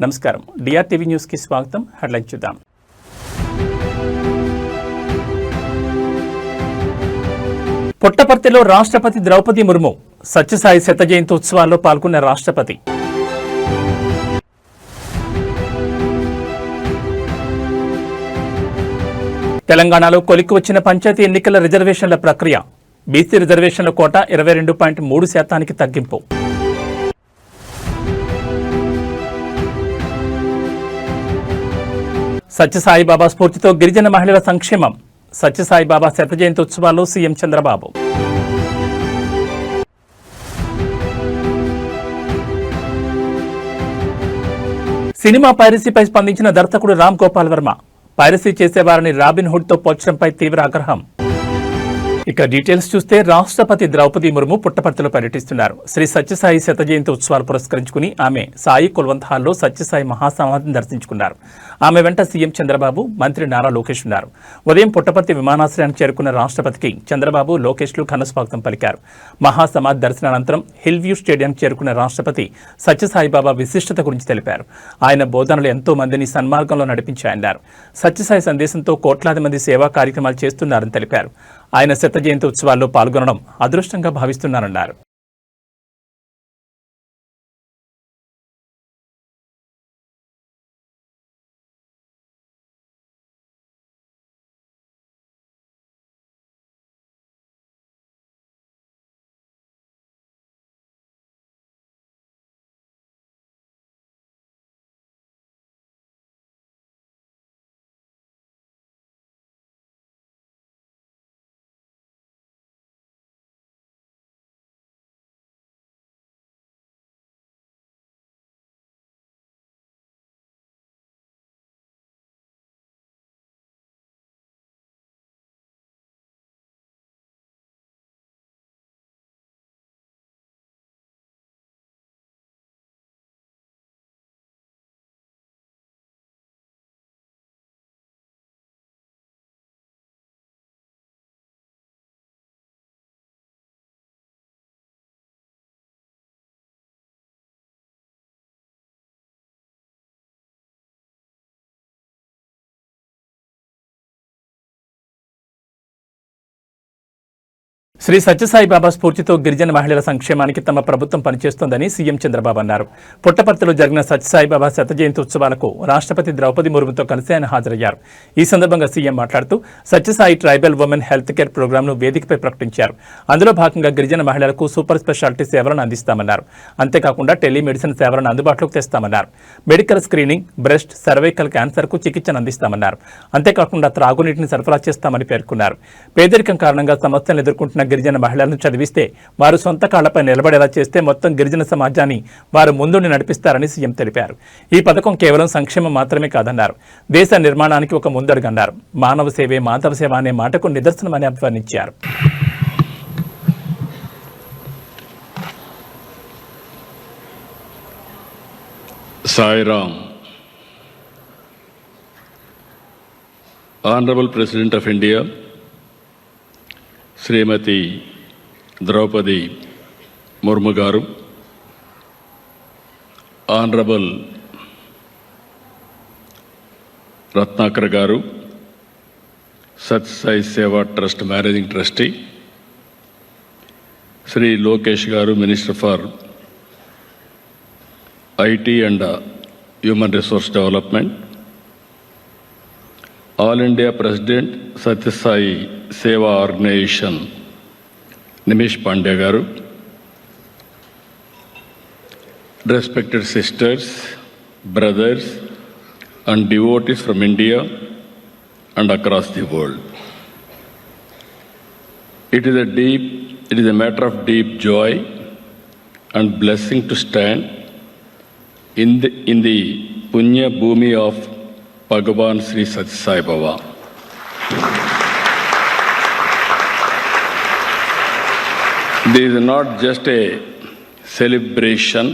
నమస్కారం. డిఆర్టీవీ న్యూస్కి స్వాగతం. హెడ్లైన్ చూద్దాం. పుట్టపర్తిలో రాష్ట్రపతి ద్రౌపది ముర్ము సత్యసాయి శత జయంతి ఉత్సవాల్లో పాల్గొన్న రాష్ట్రపతి. తెలంగాణలో కొలిక్కి వచ్చిన పంచాయతీ ఎన్నికల రిజర్వేషన్ల ప్రక్రియ. బీసీ రిజర్వేషన్ల కోట 22.3% తగ్గింపు. సత్యసాయిబాబా స్ఫూర్తితో గిరిజన మహిళల సంక్షేమం. సత్యసాయిబాబా శత జయంతి ఉత్సవాల్లో సీఎం చంద్రబాబు. సినిమా పైరసీపై స్పందించిన దర్శకుడు రామ్ గోపాల్ వర్మ. పైరసీ చేసేవారిని రాబిన్ హుడ్ తో పోల్చడంపై తీవ్ర ఆగ్రహం. ఇక డీటెయిల్స్ చూస్తే రాష్ట్రపతి ద్రౌపది ముర్ము పుట్టపర్తిలో పర్యటిస్తున్నారు. శ్రీ సత్యసాయి శత జయంతి ఉత్సవాలు పురస్కరించుకుని ఆమె సాయి కుల్వంత్ హాల్లో సత్యసాయి మహాసమాధిని దర్శించుకున్నారు. ఆమె వెంట సీఎం చంద్రబాబు, మంత్రి నారా లోకేష్ ఉన్నారు. ఉదయం పుట్టపర్తి విమానాశ్రయానికి చేరుకున్న రాష్ట్రపతికి చంద్రబాబు, లోకేష్లు ఘనస్వాగతం పలికారు. మహాసమాధి దర్శనానంతరం హిల్ వ్యూ స్టేడియంకి చేరుకున్న రాష్ట్రపతి సత్యసాయిబాబా విశిష్టత గురించి తెలిపారు. ఆయన బోధనలు ఎంతో మందిని సన్మార్గంలో నడిపించాయన్నారు. సత్యసాయి సందేశంతో కోట్లాది మంది సేవా కార్యక్రమాలు చేస్తున్నారని తెలిపారు. ఆయన శత జయంతి ఉత్సవాల్లో పాల్గొనడం అదృష్టంగా భావిస్తున్నారన్నారు. శ్రీ సత్యసాయిబాబా స్ఫూర్తితో గిరిజన మహిళల సంక్షేమానికి తమ ప్రభుత్వం పనిచేస్తోందని సీఎం చంద్రబాబు అన్నారు. పుట్టపర్తిలో జరిగిన సత్యసాయిబాబా శత జయంతి ఉత్సవాలకు రాష్ట్రపతి ద్రౌపది ముర్ముతో కలిసి ఆయన హాజరయ్యారు. ఈ సందర్భంగా సీఎం మాట్లాడుతూ Sathya Sai tribal women health care ప్రోగ్రాంను వేదికపై ప్రకటించారు. అందులో భాగంగా గిరిజన మహిళలకు సూపర్ స్పెషాలిటీ సేవలను అందిస్తామన్నారు. అంతేకాకుండా టెలిమెడిసిన్ సేవలను అందుబాటులోకి తెస్తామన్నారు. మెడికల్ స్క్రీనింగ్, బ్రెస్ట్, సర్వైకల్ క్యాన్సర్కు చికిత్సను అందిస్తామన్నారు. అంతేకాకుండా త్రాగునీటిని సరఫరా చేస్తామని పేర్కొన్నారు. పేదరికం కారణంగా సమస్యలను ఎదుర్కొంటున్న గిరిజన మహిళలను చదివిస్తే వారు సొంత కాళ్లపై నిలబడేలా చేస్తే మొత్తం గిరిజన సమాజాన్ని వారు ముందుండి నడిపిస్తారని సీఎం తెలిపారు. ఈ పథకం కేవలం సంక్షేమం మాత్రమే కాదన్నారు. దేశ నిర్మాణానికి ఒక ముందడుగన్నారు. మానవ సేవే మాధవ సేవ అనే మాటకు నిదర్శనమని అభివర్ణించారు. Sairam. Honourable president of India Shrimati Droupadi Murmu garu, honourable Ratnakar garu, Sathya Sai Seva trust managing trustee, Shri Lokesh garu, minister for IT and human resource development, all India president Sathya Sai Seva organisation Nimish Pandey గారు, respected sisters, brothers and devotees from India and across the world. It is a matter of deep joy and blessing to stand in the Punya Bhumi of Bhagavan Sri Sathya Sai Baba. This is not just a celebration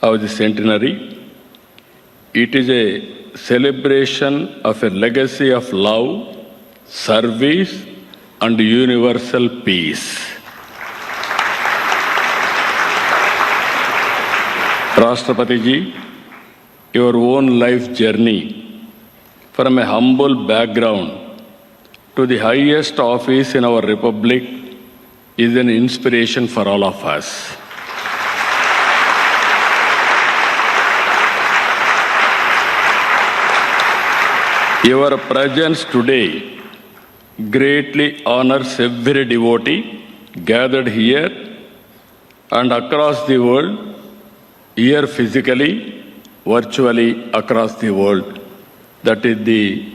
of the centenary, it is a celebration of a legacy of love, service and universal peace. Rashtrapati ji, your own life journey from a humble background to the highest office in our republic is an inspiration for all of us. Your presence today greatly honors every devotee gathered here and across the world, here physically, virtually across the world. That is the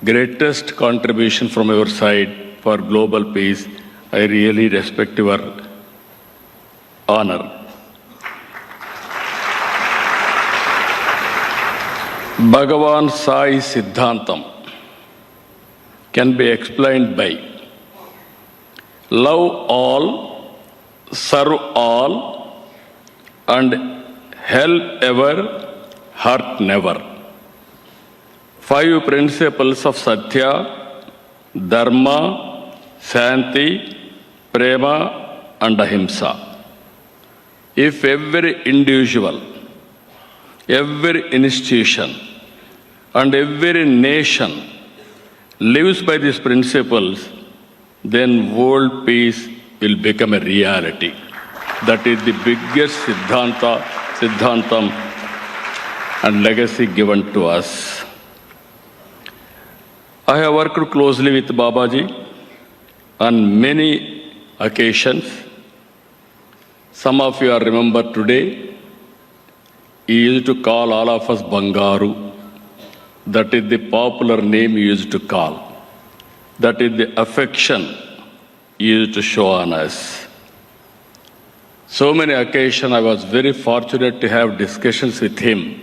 greatest contribution from your side for global peace. I really respect your honor. Bhagavan Sai Siddhantam can be explained by love all, serve all, and help ever, hurt never. 5 principles of Satya, Dharma, Shanti, Prema, and Ahimsa. If every individual, every institution, and every nation lives by these principles, then world peace will become a reality. That is the biggest Siddhantam and legacy given to us. I have worked closely with Babaji on many occasions. Some of you are remember today. He used to call all of us Bangaru. That is the popular name he used to call. That is the affection he used to show on us. So many occasions I was very fortunate to have discussions with him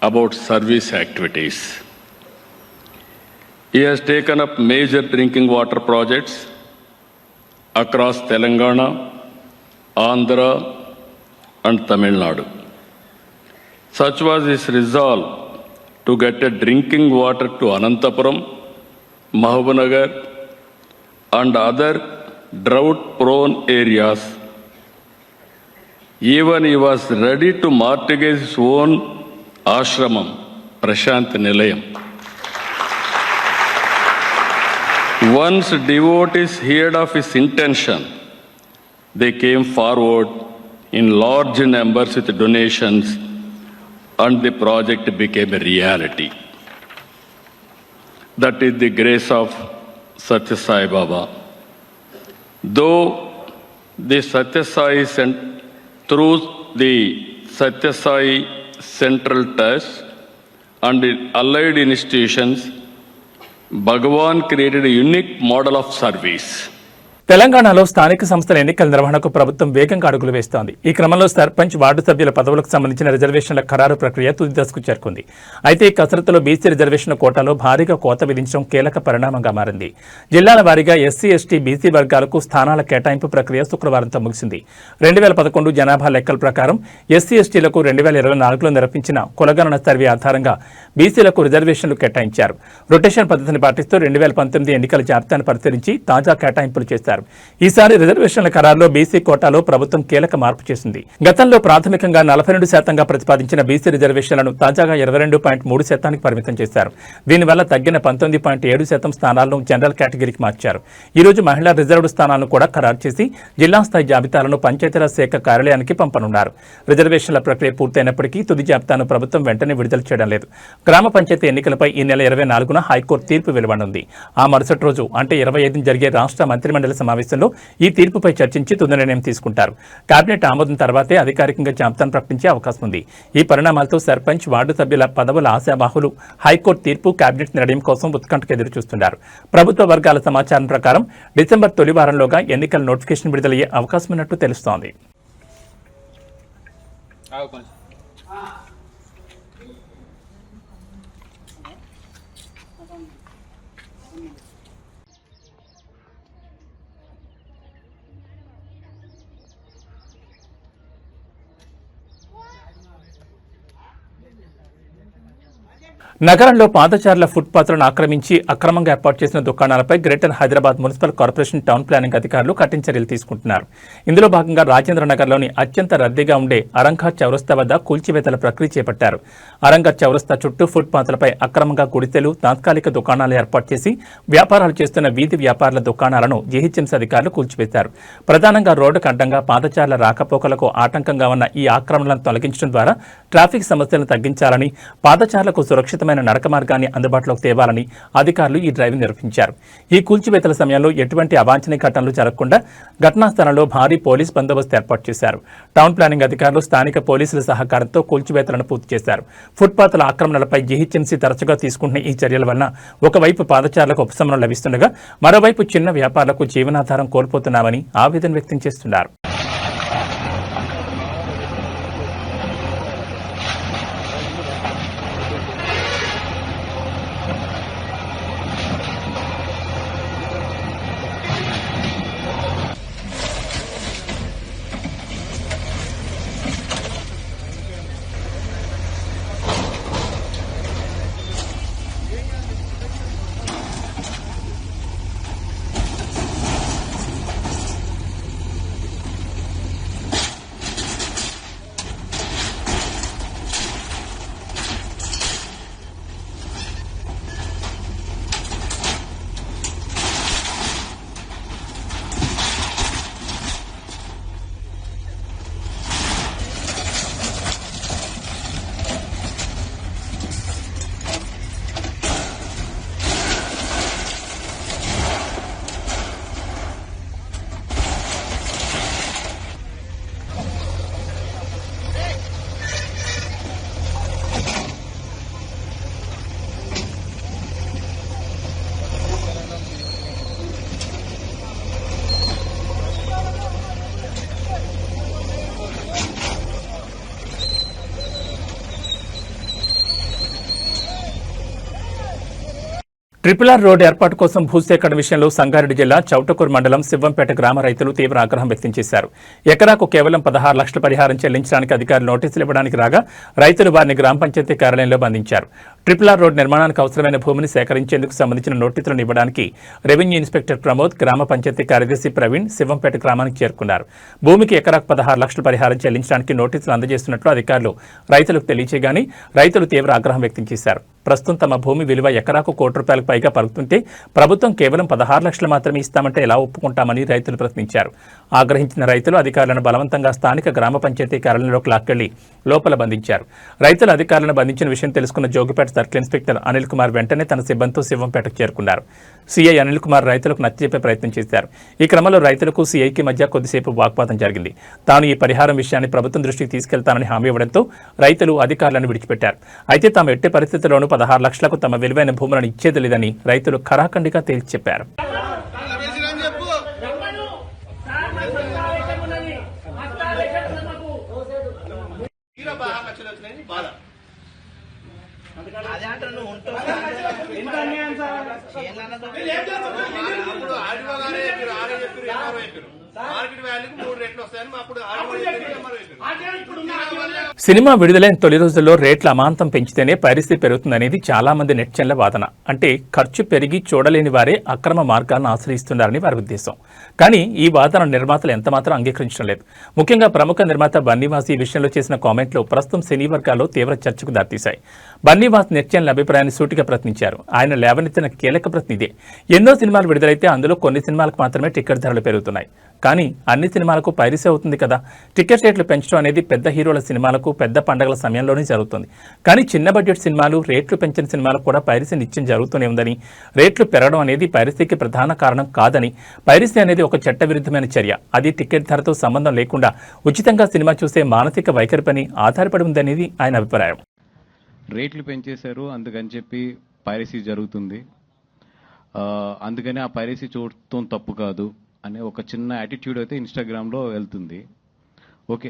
about service activities. He has taken up major drinking water projects across Telangana, Andhra, and Tamil Nadu. Such was his resolve to get a drinking water to Anantapuram, Mahabubnagar, and other drought-prone areas. Even he was ready to mortgage his own ashramam, Prashant Nilayam. Once devotees heard of his intention, they came forward in large numbers with donations, and the project became a reality. That is the grace of Satya Sai Baba. Though the Satya Sai through the Satya Sai Central Trust and the allied institutions, Bhagavan created a unique model of service. తెలంగాణలో స్థానిక సంస్థల ఎన్నికల నిర్వహణకు ప్రభుత్వం వేగంగా అడుగులు వేస్తోంది. ఈ క్రమంలో సర్పంచ్, వార్డు సభ్యుల పదవులకు సంబంధించిన రిజర్వేషన్ల ఖరారు ప్రక్రియ తుది దశకు చేరుకుంది. అయితే ఈ కసరత్తులో బీసీ రిజర్వేషన్ల కోటాలో భారీగా కోత విధించడం కీలక పరిణామంగా మారింది. జిల్లాల వారీగా ఎస్సీ, ఎస్టీ, బీసీ వర్గాలకు స్థానాల కేటాయింపు ప్రక్రియ శుక్రవారంతో ముగిసింది. 2011 జనాభా లెక్కల ప్రకారం ఎస్సీ, ఎస్టీలకు 2024లో నిర్వహించిన కులగణన సర్వే ఆధారంగా బీసీలకు రిజర్వేషన్లు కేటాయించారు. రొటేషన్ పద్ధతిని పాటిస్తూ 2019 ఎన్నికల జాబితాను పరిశీలించి తాజా కేటాయింపులు చేశారు. ఈసారి రిజర్వేషన్ల ఖరారులో బీసీ కోటాలో ప్రభుత్వం కీలక మార్పు చేసింది. గతంలో ప్రాథమికంగా 42% ప్రతిపాదించిన బీసీ రిజర్వేషన్లను తాజాగా 22.3% పరిమితం చేశారు. దీనివల్ల తగ్గిన 19.7% స్థానాలను జనరల్ కేటగిరీకి మార్చారు. ఈ రోజు మహిళా రిజర్వ్డ్ స్థానాలను కూడా ఖరారు చేసి జిల్లా స్థాయి జాబితాలను పంచాయతీరాజ్ శాఖ కార్యాలయానికి పంపనున్నారు. రిజర్వేషన్ల ప్రక్రియ పూర్తయినప్పటికీ తుది జాబితాను ప్రభుత్వం వెంటనే విడుదల చేయడం లేదు. గ్రామ పంచాయతీ ఎన్నికలపై ఈ నెల 24న హైకోర్టు తీర్పు వెలువడనుంది. ఆ మరుసటి రోజు అంటే 25న జరిగే రాష్ట్ర మంత్రిమండలి సమావేశంలో ఈ తీర్పుపై చర్చించి తుది నిర్ణయం తీసుకుంటారు. కేబినెట్ ఆమోదం తర్వాతే అధికారికంగా జాబితాను ప్రకటించే అవకాశం ఉంది. ఈ పరిణామాలతో సర్పంచ్, వార్డు సభ్యుల పదవుల ఆశాబాహులు హైకోర్టు తీర్పు, కేబినెట్ నిర్ణయం కోసం ఉత్కంఠకు ఎదురు చూస్తున్నారు. ప్రభుత్వ వర్గాల సమాచారం ప్రకారం డిసెంబర్ తొలి వారంలోగా ఎన్నికల నోటిఫికేషన్ విడుదలయ్యే అవకాశం ఉన్నట్టు తెలుస్తోంది. నగరంలో పాదచారుల ఫుట్పాత్లను ఆక్రమించి అక్రమంగా ఏర్పాటు చేసిన దుకాణాలపై greater Hyderabad municipal corporation town planning అధికారులు కఠిన చర్యలు తీసుకుంటున్నారు. ఇందులో భాగంగా రాజేంద్ర నగర్లోని అత్యంత రద్దీగా ఉండే అరంఘర్ చౌరస్తా వద్ద కూల్చివేతల ప్రక్రియ చేపట్టారు. అరంఘర్ చౌరస్తా చుట్టూ ఫుట్పాత్లపై అక్రమంగా గుడిసెలు, తాత్కాలిక దుకాణాలు ఏర్పాటు చేసి వ్యాపారాలు చేస్తున్న వీధి వ్యాపారుల దుకాణాలను జీహెచ్ఎంసీ అధికారులు కూల్చివేశారు. ప్రధానంగా రోడ్డుకు అడ్డంగా పాదచారుల రాకపోకలకు ఆటంకంగా ఉన్న ఈ ఆక్రమణలను తొలగించడం ద్వారా ట్రాఫిక్ సమస్యలను తగ్గించాలని, పాదచారులకు సురక్షితమైన నడక మార్గాన్ని అందుబాటులోకి తేవాలని అధికారులు ఈ డ్రైవ్ నిర్వహించారు. ఈ కూల్చివేతల సమయంలో ఎటువంటి అవాంఛనీయ ఘటనలు జరగకుండా ఘటనా స్థలంలో భారీ పోలీస్ బందోబస్తు ఏర్పాటు చేశారు. టౌన్ ప్లానింగ్ అధికారులు స్థానిక పోలీసుల సహకారంతో కూల్చివేతలను పూర్తి చేశారు. ఫుట్పాత్ల ఆక్రమణలపై జీహెచ్ఎంసీ తరచుగా తీసుకుంటున్న ఈ చర్యల వల్ల ఒకవైపు పాదచారులకు ఉపశమనం లభిస్తుండగా మరోవైపు చిన్న వ్యాపారులకు జీవనాధారం కోల్పోతున్నామని ఆవేదన వ్యక్తం చేస్తున్నారు. ట్రిపుల్ రోడ్ ఏర్పాటు కోసం భూసేకరణ విషయంలో సంగారెడ్డి జిల్లా చౌటకూరు మండలం శివంపేట గ్రామ రైతులు తీవ్ర ఆగ్రహం వ్యక్తం చేశారు. ఎకరాకు కేవలం 16 లక్షల పరిహారం చెల్లించడానికి అధికారులు నోటీసులు ఇవ్వడానికి రాగా రైతులు వారిని గ్రామ పంచాయతీ కార్యాలయంలో బంధించారు. ట్రిపుల్ రోడ్ నిర్మాణానికి అవసరమైన భూమిని సేకరించేందుకు సంబంధించిన నోటీసులను ఇవ్వడానికి రెవెన్యూ ఇన్స్పెక్టర్ ప్రమోద్, గ్రామ పంచాయతీ కార్యదర్శి ప్రవీణ్ శివంపేట గ్రామానికి చేరుకున్నారు. భూమికి ఎకరాకు 16 లక్షల పరిహారం చెల్లించడానికి నోటీసులు అందజేస్తున్నట్లు అధికారులు రైతులకు తెలియచేయగానే రైతులు తీవ్ర ఆగ్రహం వ్యక్తం చేశారు. ప్రస్తుతం తమ భూమి విలువ ఎకరాకు ₹1,00,00,000 పైగా పలుకుతుంటే ప్రభుత్వం కేవలం 16 లక్షలు మాత్రమే ఇస్తామంటే ఎలా ఒప్పుకుంటామని రైతులు ప్రశ్నించారు. ఆగ్రహించిన రైతులు అధికారులను బలవంతంగా స్థానిక గ్రామ పంచాయతీ కార్యాలయంలోకి లాక్కెళ్లి లోపల బంధించారు. రైతులు అధికారులను బంధించిన విషయం తెలుసుకున్న జోగిపేట సర్కిల్ ఇన్స్పెక్టర్ అనిల్ కుమార్ వెంటనే తన సిబ్బందితో శివంపేటకు చేరుకున్నారు. సీఐ అనిల్ కుమార్ రైతులకు నచ్చజెప్పే ప్రయత్నం చేశారు. ఈ క్రమంలో రైతులకు సీఐకి మధ్య కొద్దిసేపు వాగ్వాదం జరిగింది. తాను ఈ పరిహారం విషయాన్ని ప్రభుత్వం దృష్టికి తీసుకెళ్తానని హామీ ఇవ్వడంతో రైతులు అధికారులను విడిచిపెట్టారు. అయితే తాము ఎట్టి పరిస్థితుల్లోనూ 16 లక్షలకు తమ విలువైన భూములను ఇచ్చేది లేదని రైతులు ఖరాఖండిగా తేల్చి చెప్పారు. సినిమా విడుదలైన తొలి రోజుల్లో రేట్ల అమాంతం పెంచితేనే పైరసీ పెరుగుతుందనేది చాలా మంది నెటిజన్ల వాదన. అంటే ఖర్చు పెరిగి చూడలేని వారే అక్రమ మార్గాలను ఆశ్రయిస్తున్నారని వారి ఉద్దేశం. కానీ ఈ వాదన నిర్మాతలు ఎంతమాత్రం అంగీకరించడం లేదు. ముఖ్యంగా ప్రముఖ నిర్మాత బన్నీవాస్ ఈ విషయంలో చేసిన కామెంట్లు ప్రస్తుతం సినీ వర్గాల్లో తీవ్ర చర్చకు దారితీశాయి. బన్నీవాస్ నెటిజన్ల అభిప్రాయాన్ని సూటిగా ప్రశ్నించారు. ఆయన లేవనెత్తిన కీలక ప్రశ్న ఇదే. ఎన్నో సినిమాలు విడుదలైతే అందులో కొన్ని సినిమాలకు మాత్రమే టికెట్ ధరలు పెరుగుతున్నాయి. కానీ అన్ని సినిమాలకు పైరసీ అవుతుంది కదా. టికెట్ రేట్లు పెంచడం అనేది పెద్ద హీరోల సినిమాలకు పెద్ద పండుగల సమయంలోనే జరుగుతుంది. కానీ చిన్న బడ్జెట్ సినిమాలు, రేట్లు పెంచిన సినిమాలకు కూడా పైరసీ నిత్యం జరుగుతూనే ఉందని, రేట్లు పెరగడం అనేది పైరసీకి ప్రధాన కారణం కాదని, పైరసీ అనేది ఒక చట్టవిరుద్ధమైన చర్య, అది టికెట్ ధరతో సంబంధం లేకుండా ఉచితంగా సినిమా చూసే మానసిక వైఖరిపై ఆధారపడి ఉందనేది ఆయన అభిప్రాయం. రేట్లు పెంచేశారు అందుకని చెప్పి పైరసీ జరుగుతుంది, అందుకని ఆ పైరసీ చూడటం తప్పు కాదు అనే ఒక చిన్న యాటిట్యూడ్ అయితే ఇన్స్టాగ్రామ్లో వెళ్తుంది. ఓకే,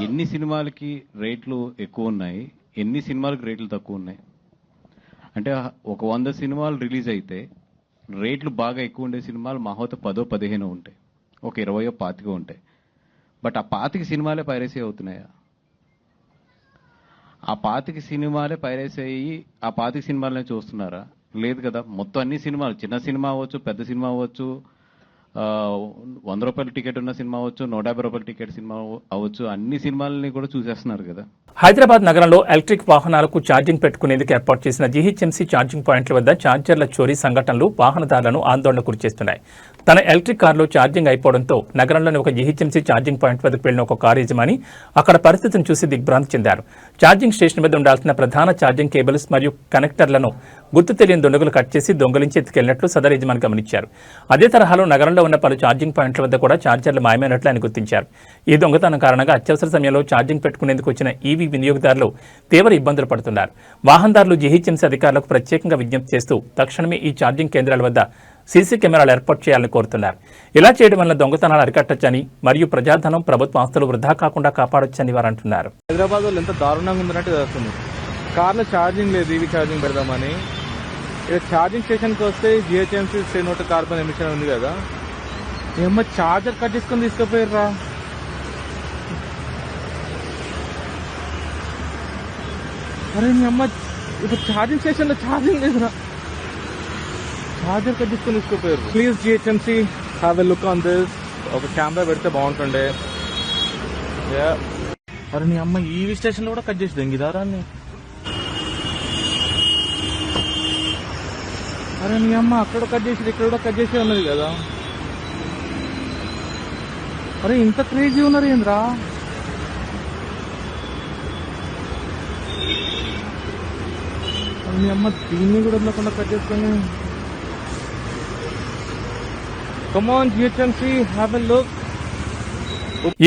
ఎన్ని సినిమాలకి రేట్లు ఎక్కువ ఉన్నాయి, ఎన్ని సినిమాలకు రేట్లు తక్కువ ఉన్నాయి? అంటే ఒక 100 సినిమాలు రిలీజ్ అయితే రేట్లు బాగా ఎక్కువ ఉండే సినిమాలు మహోత 10-15 ఉంటాయి, ఒక 20-25 ఉంటాయి. బట్ ఆ 25 సినిమాలే పైరసీ అవుతున్నాయా? ఆ 25 సినిమాలే పైరసీ అయ్యి ఆ 25 సినిమాలనే చూస్తున్నారా? లేదు కదా. మొత్తం అన్ని సినిమాలు, చిన్న సినిమా అవ్వచ్చు, పెద్ద సినిమా అవ్వచ్చు, 100 రూపాయల టికెట్ ఉన్న సినిమా అవ్వచ్చు, 150 రూపాయల టికెట్ సినిమా అవ్వచ్చు, అన్ని సినిమాలని కూడా చూసేస్తున్నారు కదా. హైదరాబాద్ నగరంలో ఎలక్ట్రిక్ వాహనాలకు ఛార్జింగ్ పెట్టుకునేందుకు ఏర్పాటు చేసిన జీహెచ్ఎంసీ ఛార్జింగ్ పాయింట్ల వద్ద ఛార్జర్ల చోరీ సంఘటనలు వాహనదారులను ఆందోళనకు గురిచేస్తున్నాయి. తన ఎలక్ట్రిక్ కారులో ఛార్జింగ్ అయిపోవడంతో నగరంలోని ఒక జీహెచ్ఎంసీ ఛార్జింగ్ పాయింట్ వద్దకు వెళ్లిన ఒక కారు యజమాని అక్కడ పరిస్థితిని చూసి దిగ్భ్రాంతి చెందారు. ఛార్జింగ్ స్టేషన్ వద్ద ఉండాల్సిన ప్రధాన ఛార్జింగ్ కేబుల్స్ మరియు కనెక్టర్లను గుర్తు తెలియని దుండగులు కట్ చేసి దొంగలించి ఎత్తుకెళ్లినట్లు సదరు యజమాని గమనించారు. అదే తరహాలో నగరంలో ఉన్న పలు ఛార్జింగ్ పాయింట్ల వద్ద కూడా ఛార్జర్లు మాయమైనట్లు ఆయన గుర్తించారు. ఈ దొంగతనం కారణంగా అత్యవసర సమయంలో ఛార్జింగ్ పెట్టుకునేందుకు వచ్చిన ఈవీ వినియోగదారులు తీవ్ర ఇబ్బందులు పడుతున్నారు. వాహనదారులు జీహెచ్ఎంసీ అధికారులకు ప్రత్యేకంగా విజ్ఞప్తి చేస్తూ తక్షణమే ఈ ఛార్జింగ్ కేంద్రాల వద్ద సీసీ కెమెరాలు ఏర్పాటు చేయాలని కోరుతున్నారు. ఇలా చేయడం వల్ల దొంగతనాలు అరికట్టొచ్చని మరియు ప్రజాధనం, ప్రభుత్వ ఆస్తులు వృధా కాకుండా కాపాడొచ్చని వారు అంటున్నారు. హైదరాబాద్ వాళ్ళు ఎంత దారుణంగా ఉందన్నట్టు తెలుస్తుంది. కార్లో ఛార్జింగ్ లేదు, ఈవీ ఛార్జింగ్ పెడదామని. ఇక ఛార్జింగ్ స్టేషన్కి వస్తే జిహెచ్ఎంసీ CO2 కార్బన్ ఎమిషన్ ఉంది కదా, ఏమో ఛార్జర్ కట్ చేసుకొని తీసుకుపోయారా. అరే మీ అమ్మ, ఇప్పుడు ఛార్జింగ్ స్టేషన్లో ఛార్జింగ్ లేదురా, ఛార్జర్ కట్ చేసుకొని తీసుకుపోయారు. Please GHMC have a look on this. ఒక కెమెరా పెడితే బాగుంటుండే. అరే నీ అమ్మ, ఈవీ స్టేషన్ కూడా కట్ చేసి దెంగిదారాన్ని. అరే నీ అమ్మ, అక్కడ కట్ చేసి ఇక్కడ కూడా కట్ చేసి ఉన్నది కదా. అరే ఇంత క్రేజీ ఉన్నారు ఏంద్రా. మీ అమ్మ, దీన్ని కూడా వదలకుండా కట్ చేసుకొని. Come on GHMC, have a look.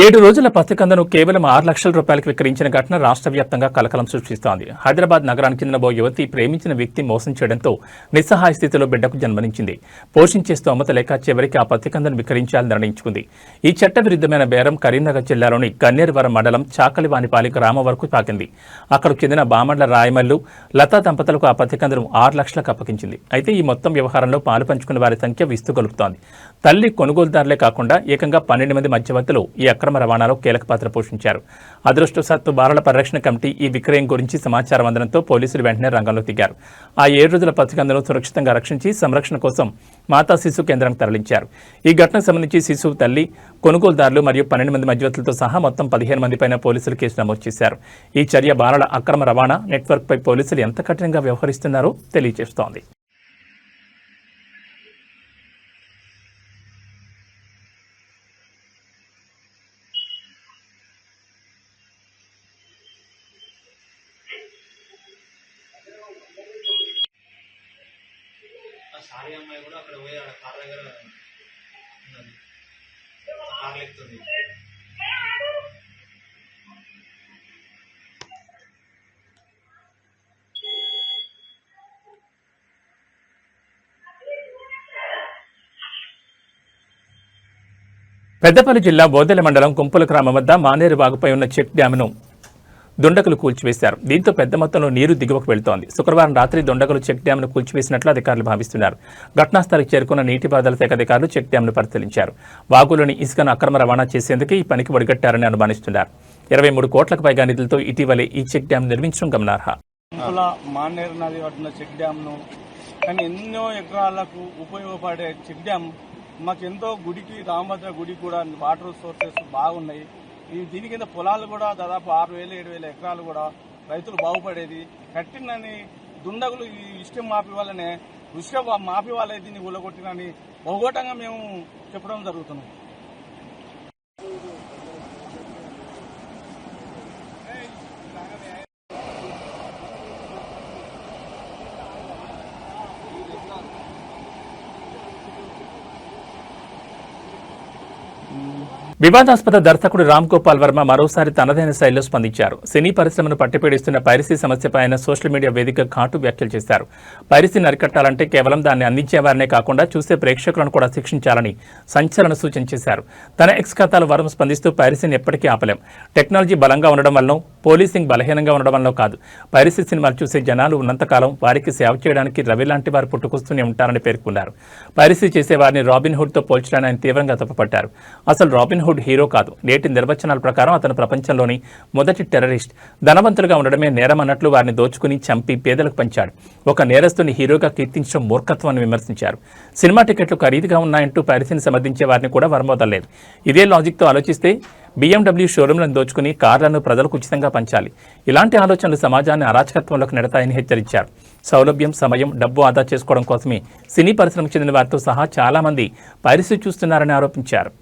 7 రోజుల పసికందను కేవలం 6 లక్షల రూపాయలకు విక్రయించిన ఘటన రాష్ట్ర వ్యాప్తంగా కలకలం సృష్టిస్తోంది. హైదరాబాద్ నగరానికి చెందిన ఓ యువతి ప్రేమించిన వ్యక్తి మోసం చేయడంతో నిస్సహాయ స్థితిలో బిడ్డకు జన్మనిచ్చింది. పోషించే స్తోమత లేక చివరికి ఆ పసికందను విక్రయించాలని నిర్ణయించుకుంది. ఈ చట్టవిరుద్ధమైన బేరం కరీంనగర్ జిల్లాలోని గన్నేరువరం మండలం చాకలివానిపాలి గ్రామం వరకు పాకింది. అక్కడకు చెందిన బామండ్ల రాయమల్లు, లతా దంపతులకు ఆ పసికందను 6 లక్షలకు అప్పగించింది. అయితే ఈ మొత్తం వ్యవహారంలో పాలు పంచుకున్న వారి సంఖ్య విస్తుగొలుపుతోంది. తల్లి కొనుగోలుదారులే కాకుండా ఏకంగా 12 మంది మధ్యవర్తులు ఈ అక్రమ రవాణాలో కీలక పాత్ర పోషించారు. అదృష్టవశాత్తు బాలల పరిరక్షణ కమిటీ ఈ విక్రయం గురించి సమాచారం అందడంతో పోలీసులు వెంటనే రంగంలో దిగారు. ఆ 7 రోజుల పసికందను సురక్షితంగా రక్షించి సంరక్షణ కోసం మాతా శిశు కేంద్రానికి తరలించారు. ఈ ఘటనకు సంబంధించి శిశువు తల్లి, కొనుగోలుదారులు మరియు 12 మంది మధ్యవర్తులతో సహా మొత్తం 15 మందిపైన పోలీసులు కేసు నమోదు చేశారు. ఈ చర్య బాలల అక్రమ రవాణా నెట్వర్క్పై పోలీసులు ఎంత కఠినంగా వ్యవహరిస్తున్నారో తెలియజేస్తోంది. సారీ అమ్మాయి కూడా అక్కడ పోయి ఆడ కార్ దగ్గర ఉన్నది, కార్ ఎక్కుతుంది. పెద్దపల్లి జిల్లా బోదెల మండలం కుంపుల గ్రామం వద్ద మానేరు వాగుపై ఉన్న చెక్ డ్యాంను దుండగులు కూల్చివేశారు. దీంతో పెద్ద మొత్తంలో నీరు దిగువకు వెళుతోంది. శుక్రవారం రాత్రి దుండగులు చెక్ డ్యాంను కూల్చివేసినట్లు అధికారులు భావిస్తున్నారు. ఘటనాస్థలికి చేరుకున్న నీటిపారుదల శాఖ అధికారులు చెక్ డ్యాంను పరిశీలించారు. వాగులోని ఇసుకను అక్రమ రవాణా చేసేందుకే ఈ పనికి ఒడిగట్టారని అనుమానిస్తున్నారు. 23 కోట్లకు పైగా నిధులతో ఇటీవలే ఈ చెక్ డ్యాం నిర్మించడం గమనార్హం. మానేరు నది పట్టిన చెక్ డ్యాంను, కానీ ఎన్నో ఎకరాలకు ఉపయోగపడే చెక్ డ్యామ్ మాకెంతో గుడికి, రామభద్ర గుడికి కూడా వాటర్ సోర్సెస్ బాగున్నాయి. దీని కింద పొలాలు కూడా దాదాపు 6,000-7,000 ఎకరాలు కూడా రైతులు బాగుపడేది. కట్టినని దుండగులు ఈ ఇష్టం మాపి వాళ్ళనే ఇష్టం మాపి వాళ్ళే దీన్ని ఊలగొట్టినని బహుఘోటంగా మేము చెప్పడం జరుగుతున్నాం. వివాదాస్పద దర్శకుడు రామ్ గోపాల్ వర్మ మరోసారి తనదైన శైలిలో స్పందించారు. సినీ పరిశ్రమను పట్టిపీడిస్తున్న పైరసీ సమస్యపై ఆయన సోషల్ మీడియా వేదికగా ఘాటు వ్యాఖ్యలు చేశారు. పైరసీని అరికట్టాలంటే కేవలం దాన్ని అందించేవారినే కాకుండా చూసే ప్రేక్షకులను కూడా శిక్షించాలని సంచలన సూచన చేశారు. తన ఎక్స్ ఖాతాలో వర్మ స్పందిస్తూ పైరసీని ఎప్పటికీ ఆపలేం. టెక్నాలజీ బలంగా ఉండడం వల్ల, పోలీసింగ్ బలహీనంగా ఉండడం వల్ల కాదు. పైరసీ సినిమాలు చూసే జనాలు ఉన్నంతకాలం వారికి సేవ చేయడానికి రవి లాంటి వారు పుట్టుకొస్తూనే ఉంటారని పేర్కొన్నారు. పైరసీ చేసే వారిని రాబిన్ హుడ్ తో పోల్చడాన్ని ఆయన తీవ్రంగా తప్పుపట్టారు. అసలు రాబిన్ హుడ్ హీరో కాదు. నేటి నిర్వచనాల ప్రకారం అతను ప్రపంచంలోని మొదటి టెర్రరిస్ట్. ధనవంతులుగా ఉండడమే నేరం అన్నట్లు వారిని దోచుకుని చంపి పేదలకు పంచాడు. ఒక నేరస్తుని హీరోగా కీర్తించడం మూర్ఖత్వాన్ని విమర్శించారు. సినిమా టికెట్లు ఖరీదుగా ఉన్నాయంటూ పైరసీని సమర్థించే వారిని కూడా వరమోదలేదు. ఇదే లాజిక్తో ఆలోచిస్తే BMW షోరూంలను దోచుకుని కార్లను ప్రజలకు ఉచితంగా పంచాలి. ఇలాంటి ఆలోచనలు సమాజాన్ని అరాచకత్వంలోకి నెడతాయని హెచ్చరించారు. సౌలభ్యం, సమయం, డబ్బు ఆదా చేసుకోవడం కోసమే సినీ పరిశ్రమకు చెందిన వారితో సహా చాలా మంది పైరసీ చూస్తున్నారని ఆరోపించారు.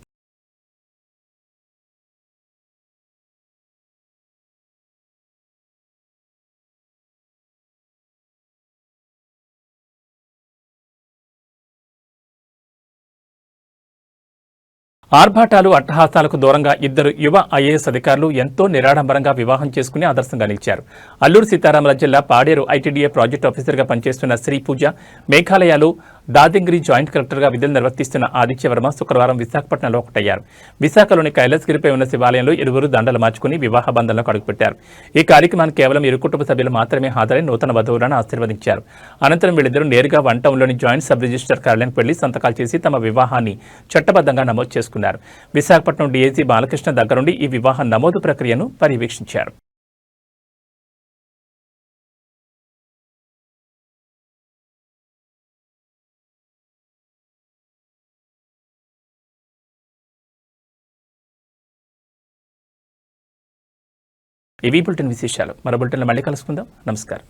ఆర్భాటాలు, అట్టహాసాలకు దూరంగా ఇద్దరు యువ ఐఏఎస్ అధికారులు ఎంతో నిరాడంబరంగా వివాహం చేసుకుని ఆదర్శంగా నిలిచారు. అల్లూరు సీతారామరాజు జిల్లా పాడేరు ఐటీడీఏ ప్రాజెక్టు ఆఫీసర్గా పనిచేస్తున్న శ్రీ పూజ మేఘాలయలో దాదంగిరి జాయింట్ కలెక్టర్గా విధులు నిర్వర్తిస్తున్న ఆదిత్యవర్మ శుక్రవారం విశాఖపట్నంలో ఒకటయ్యారు. విశాఖలోని కైలాసగిరిపై ఉన్న శివాలయంలో ఇరువురు దండలు మార్చుకుని వివాహ బంధంలోకి అడుగుపెట్టారు. ఈ కార్యక్రమానికి కేవలం ఇరు కుటుంబ సభ్యులు మాత్రమే హాజరై నూతన వధువులను ఆశీర్వదించారు. అనంతరం వీళ్ళిద్దరూ నేరుగా వన్ టౌన్లోని జాయింట్ సబ్ రిజిస్టర్ కార్యాలయానికి వెళ్లి సంతకాలు చేసి తమ వివాహాన్ని చట్టబద్ధంగా నమోదు చేసుకున్నారు. విశాఖపట్నం డీఐజీ బాలకృష్ణ దగ్గరుండి ఈ వివాహ నమోదు ప్రక్రియను పర్యవేక్షించారు. ఇవి బులెటిన్ విశేషాలు. మరో బులెటిన్లో మళ్ళీ కలుసుకుందాం. నమస్కారం.